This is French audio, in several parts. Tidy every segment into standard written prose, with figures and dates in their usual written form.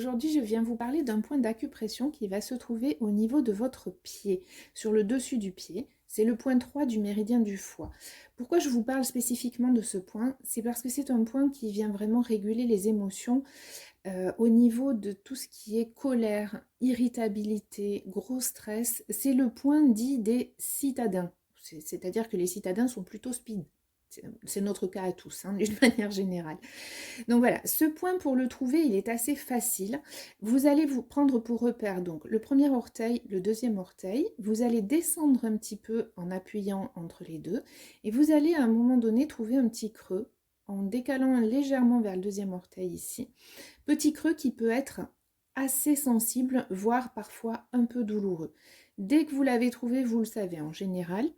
Aujourd'hui, je viens vous parler d'un point d'acupression qui va se trouver au niveau de votre pied, sur le dessus du pied. C'est le point 3 du méridien du foie. Pourquoi je vous parle spécifiquement de ce point? C'est parce que c'est un point qui vient vraiment réguler les émotions au niveau de tout ce qui est colère, irritabilité, gros stress. C'est le point dit des citadins. C'est-à-dire que les citadins sont plutôt speed. C'est notre cas à tous, hein, d'une manière générale. Donc voilà, ce point pour le trouver, il est assez facile. Vous allez vous prendre pour repère donc le premier orteil, le deuxième orteil. Vous allez descendre un petit peu en appuyant entre les deux. Et vous allez à un moment donné trouver un petit creux en décalant légèrement vers le deuxième orteil ici. Petit creux qui peut être assez sensible, voire parfois un peu douloureux. Dès que vous l'avez trouvé, vous le savez en général.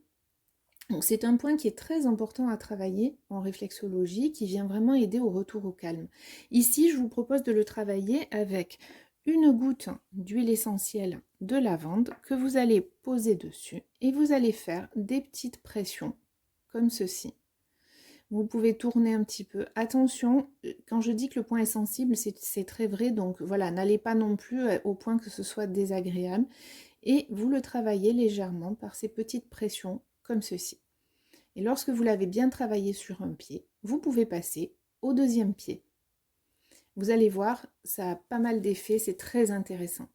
Donc c'est un point qui est très important à travailler en réflexologie, qui vient vraiment aider au retour au calme. Ici, je vous propose de le travailler avec une goutte d'huile essentielle de lavande que vous allez poser dessus et vous allez faire des petites pressions comme ceci. Vous pouvez tourner un petit peu. Attention, quand je dis que le point est sensible, c'est très vrai, donc voilà, n'allez pas non plus au point que ce soit désagréable. Et vous le travaillez légèrement par ces petites pressions comme ceci. Et lorsque vous l'avez bien travaillé sur un pied, vous pouvez passer au deuxième pied. Vous allez voir, ça a pas mal d'effets, c'est très intéressant.